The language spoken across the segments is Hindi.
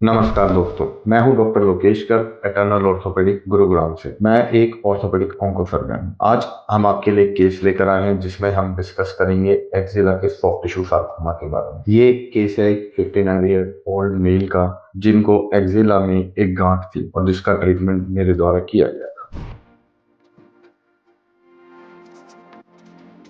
नमस्कार दोस्तों, मैं हूं डॉक्टर लोकेशकर, एटर्नल ऑर्थोपेडिक गुरुग्राम से। मैं एक ऑर्थोपेडिक ऑन्को सर्जन हूं। आज हम आपके लिए केस लेकर आए हैं जिसमें हम डिस्कस करेंगे एक्जिला के सॉफ्ट टिश्यू सार्कोमा के बारे में। ये केस है एक 59 ईयर ओल्ड मेल का जिनको एक्जिला में एक गांठ थी और जिसका ट्रीटमेंट मेरे द्वारा किया गया।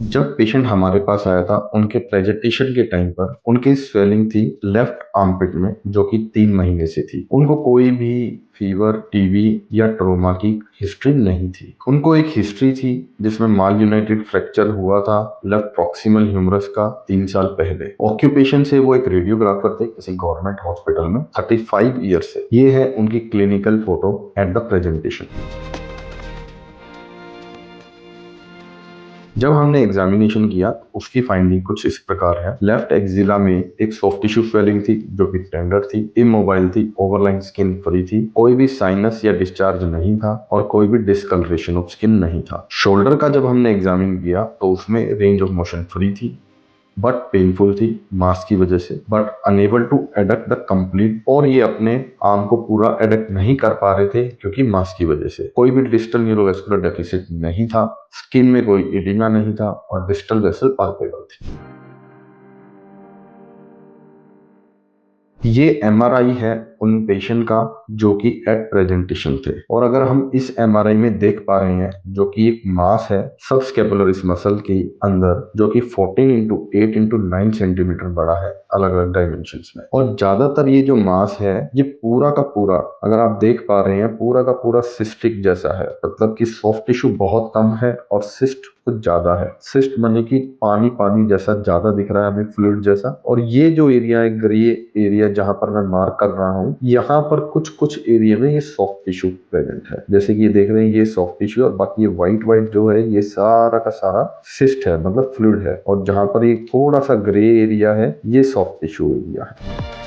जब पेशेंट हमारे पास आया था उनके प्रेजेंटेशन के टाइम पर उनकी स्वेलिंग थी लेफ्ट आर्मपिट में, जो कि 3 महीने से थी। उनको कोई भी फीवर, टीबी या ट्रोमा की हिस्ट्री नहीं थी। उनको एक हिस्ट्री थी जिसमें माल यूनाइटेड फ्रैक्चर हुआ था लेफ्ट प्रॉक्सिमल ह्यूमरस का 3 साल पहले। ऑक्यूपेशन से वो एक रेडियोग्राफर थे किसी गवर्नमेंट हॉस्पिटल में, 35 ईयर से। ये है उनकी clinical photo at the presentation. जब हमने एग्जामिनेशन किया उसकी फाइंडिंग कुछ इस प्रकार है। लेफ्ट एक्जिला में एक सॉफ्ट टिश्यू स्वेलिंग थी जो कि टेंडर थी, इमोबाइल थी, ओवरलाइन स्किन फ्री थी, कोई भी साइनस या डिस्चार्ज नहीं था और कोई भी डिस्कलरेशन ऑफ स्किन नहीं था। शोल्डर का जब हमने एग्जामिन किया तो उसमें रेंज ऑफ मोशन फ्री थी बट पेनफुल थी मास की वजह से, but unable to adduct the complete, और ये अपने आर्म को पूरा एडक्ट नहीं कर पा रहे थे क्योंकि मास की वजह से। कोई भी डिस्टल न्यूरोवेस्कुलर डेफिसिट नहीं था, स्किन में कोई एडिमा नहीं था और डिस्टल वेसल पाल्पेबल थी। ये एमआरआई है उन पेशेंट का जो कि एट प्रेजेंटेशन थे, और अगर हम इस एमआरआई में देख पा रहे हैं जो कि एक मास है सब स्कैपुलरिस मसल के अंदर, जो कि 14 इंटू 8 इंटू 9 सेंटीमीटर बड़ा है अलग अलग डायमेंशंस में। और ज्यादातर ये जो मास है ये पूरा का पूरा, अगर आप देख पा रहे हैं, पूरा का पूरा सिस्टिक जैसा है, मतलब कि सॉफ्ट टिश्यू बहुत कम है और सिस्ट कुछ ज्यादा है। सिस्ट माने कि पानी पानी जैसा ज्यादा दिख रहा है हमें, फ्लूइड जैसा। और ये जो एरिया है, ग्रे एरिया जहां पर मैं मार्क कर रहा हूँ, यहाँ पर कुछ कुछ एरिया में ये सॉफ्ट टिश्यू प्रेजेंट है। जैसे कि ये देख रहे हैं ये सॉफ्ट टिश्यू, और बाकी ये व्हाइट व्हाइट जो है ये सारा का सारा सिस्ट है, मतलब फ्लूइड है। और जहां पर ये थोड़ा सा ग्रे एरिया है ये सॉफ्ट टिश्यू एरिया है।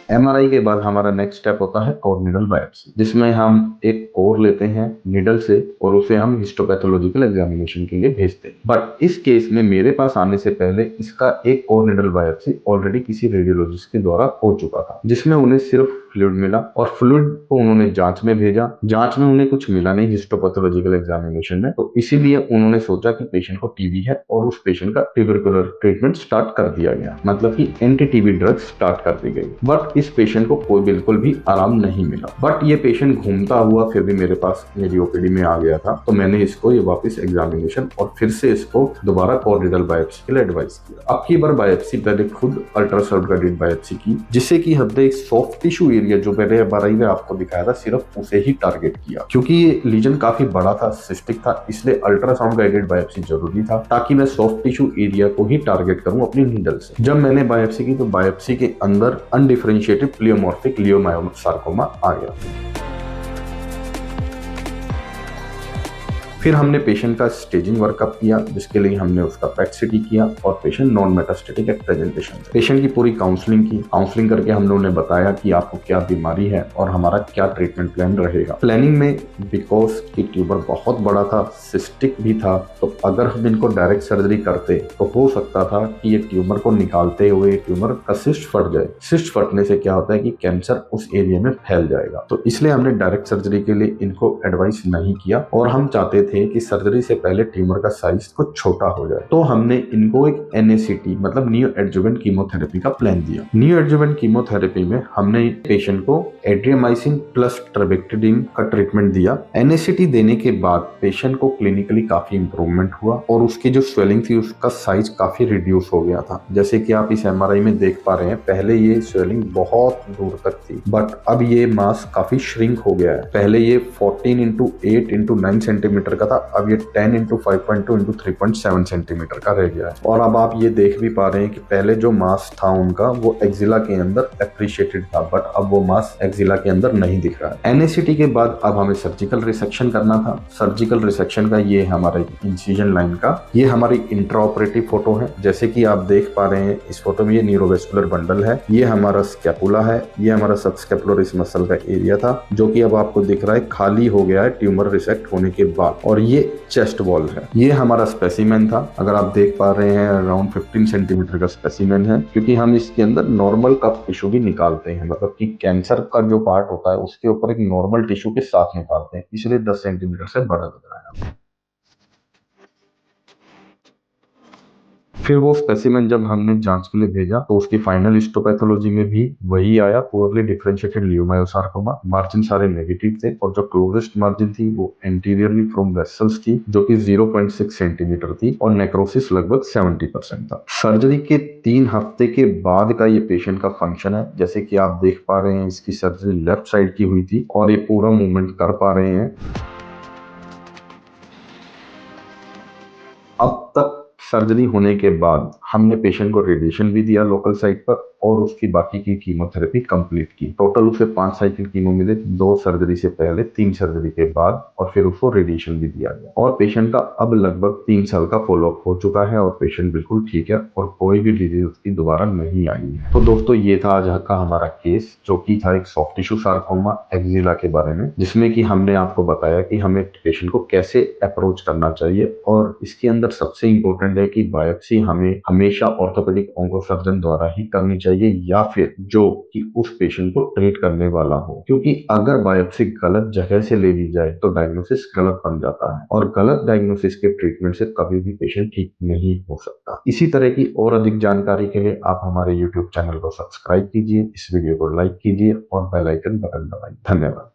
एमआरआई के बाद हमारा नेक्स्ट स्टेप होता है कोर निडल बायोप्सी, जिसमें हम एक कोर लेते हैं निडल से और उसे हम हिस्टोपैथोलॉजिकल एग्जामिनेशन के लिए भेजते हैं। बट इस केस में मेरे पास आने से पहले इसका एक कोर निडल बायोप्सी ऑलरेडी किसी रेडियोलॉजिस्ट के द्वारा हो चुका था, जिसमें उन्हें सिर्फ फ्लूइड मिला और फ्लूइड को उन्होंने जांच में भेजा। जांच में उन्हें कुछ मिला नहीं हिस्टोपैथोलॉजिकल एग्जामिनेशन में, तो इसीलिए उन्होंने सोचा कि पेशेंट को टीबी है और उस पेशेंट का ट्यूबरकुलर ट्रीटमेंट स्टार्ट कर दिया गया, मतलब कि एंटी टीबी ड्रग स्टार्ट कर दी गई। बट इस पेशेंट को कोई बिल्कुल भी आराम नहीं मिला। बट ये पेशेंट घूमता हुआ फिर भी मेरे पास मेरी ओपीडी में आ गया था, तो मैंने इसको ये वापस एग्जामिनेशन और फिर से इसको दोबारा कोर निडल बायोप्सी के लिए एडवाइस किया। अब की बार बायोप्सी पहले खुद अल्ट्रासाउंड गाइडेड बायोप्सी की, जिससे कि हमने एक सॉफ्ट टिश्यू एरिया जो मैंने एमआरआई में आपको दिखाया था सिर्फ उसे ही टारगेट किया। क्योंकि ये लीजन काफी बड़ा था, सिस्टिक था, इसलिए अल्ट्रासाउंड गाइडेड बायोप्सी जरूरी था ताकि मैं सॉफ्ट टिश्यू एरिया को ही टारगेट करूं अपनी नीडल से। जब मैंने बायोप्सी की तो बायोप्सी के अंदर अनडिफरेंशिएटेड प्लियोमॉर्फिक लियोमायोसार्कोमा आ गया। फिर हमने पेशेंट का स्टेजिंग वर्कअप किया, जिसके लिए हमने उसका पेट सिटी किया और patient non metastatic at presentation. Patient की पूरी काउंसलिंग की। काउंसलिंग करके हमने उन्हें बताया कि आपको क्या बीमारी है और हमारा क्या ट्रीटमेंट प्लान रहेगा। प्लानिंग में बिकॉज की ट्यूमर बहुत बड़ा था, सिस्टिक भी था, तो अगर हम इनको डायरेक्ट सर्जरी करते तो हो सकता था कि ये ट्यूमर को निकालते हुए ट्यूमर का सिस्ट फट जाए। सिस्ट फटने से क्या होता है कि कैंसर उस एरिया में फैल जाएगा, तो इसलिए हमने डायरेक्ट सर्जरी के लिए इनको एडवाइस नहीं किया और हम चाहते थे कि सर्जरी से पहले ट्यूमर का साइज कुछ छोटा हो जाए। तो हमने इनको एक NACT मतलब न्यू एडजुवेंट कीमोथेरेपी का प्लान दिया। न्यू एडजुवेंट कीमोथेरेपी में हमने पेशेंट को एड्रियामाइसिन प्लस ट्रेबेक्टिडिन का ट्रीटमेंट दिया। NACT देने के बाद पेशेंट को क्लिनिकली काफी इंप्रूवमेंट हुआ और उसकी जो स्वेलिंग थी उसका साइज काफी रिड्यूस हो गया था। जैसे कि आप इस एमआरआई में देख पा रहे हैं, पहले ये स्वेलिंग बहुत दूर तक थी बट अब ये मास काफी श्रिंक हो गया है। पहले ये 14 इंटू 8 इंटू 9 सेंटीमीटर का था, अब ये 10 इंटू 5.2 इंटू 3.7 सेंटीमीटर का रह गया है। और अब आप ये देख भी पा रहे हैं कि पहले जो मास था उनका वो एक्जिला के अंदर एप्रिशिएटेड था, बट अब वो मास एक्जिला के अंदर नहीं दिख रहा है। NACT के बाद अब हमें सर्जिकल रिसेक्शन करना था। सर्जिकल रिसेक्शन का ये हमारा इंसिजन लाइन का ये हमारी इंट्राऑपरेटिव फोटो है। जैसे कि आप देख पा रहे हैं इस फोटो में ये न्यूरोवेस्कुलर बंडल है, ये हमारा स्कैपुला है, ये हमारा सबस्कैपुलरिस मसल का एरिया था जो कि अब आपको दिख रहा है खाली हो गया है ट्यूमर रिसेक्ट होने के बाद। और ये चेस्ट वॉल है। ये हमारा स्पेसिमेन था। अगर आप देख पा रहे हैं अराउंड 15 सेंटीमीटर का स्पेसिमेन है, क्योंकि हम इसके अंदर नॉर्मल कप टिश्यू भी निकालते हैं, मतलब कि कैंसर का जो पार्ट होता है उसके ऊपर एक नॉर्मल टिश्यू के साथ निकालते हैं, इसलिए 10 सेंटीमीटर से बड़ा लग रहा है। फिर वो स्पेसिमेन जब हमने जांच के लिए भेजा तो उसकी फाइनल हिस्टोपैथोलॉजी में भी वही आया, पुअरली डिफरेंशिएटेड लियोमायोसार्कोमा। मार्जिन सारे नेगेटिव थे और जो क्लोजेस्ट मार्जिन थी वो एंटीरियरली फ्रॉम वेसल्स थी, जो कि 0.6 सेंटीमीटर थी और नेक्रोसिस लगभग 70% था। सर्जरी के 3 हफ्ते के बाद का ये पेशेंट का फंक्शन है। जैसे कि आप देख पा रहे हैं, इसकी सर्जरी लेफ्ट साइड की हुई थी और ये पूरा मूवमेंट कर पा रहे हैं। अब तक सर्जरी होने के बाद हमने पेशेंट को रेडिएशन भी दिया लोकल साइट पर और उसकी बाकी की कीमोथेरेपी कंप्लीट की। टोटल उसे 5 साइकिल कीमो मिले, 2 सर्जरी से पहले, 3 सर्जरी के बाद, और फिर उसको रेडिएशन भी दिया गया। और पेशेंट का अब लगभग 3 साल का फॉलोअप हो चुका है और पेशेंट बिल्कुल ठीक है और कोई भी डिजीज उसकी दोबारा नहीं आई है। तो दोस्तों, ये था आज का हमारा केस, जो कि था एक सॉफ्ट टिश्यू सार्कोमा एक्जिला के बारे में, जिसमें कि हमने आपको बताया कि हमें पेशेंट को कैसे अप्रोच करना चाहिए। और इसके अंदर सबसे इंपॉर्टेंट है कि बायोप्सी हमें हमेशा ऑर्थोपेडिक ऑन्कोसर्जन द्वारा ही करनी चाहिए, या फिर जो कि उस पेशेंट को ट्रीट करने वाला हो, क्योंकि अगर बायोप्सी गलत जगह से ले ली जाए तो डायग्नोसिस गलत बन जाता है और गलत डायग्नोसिस के ट्रीटमेंट से कभी भी पेशेंट ठीक नहीं हो सकता। इसी तरह की और अधिक जानकारी के लिए आप हमारे YouTube चैनल को सब्सक्राइब कीजिए, इस वीडियो को लाइक कीजिए और बेल आइकन बटन दबाइए। धन्यवाद।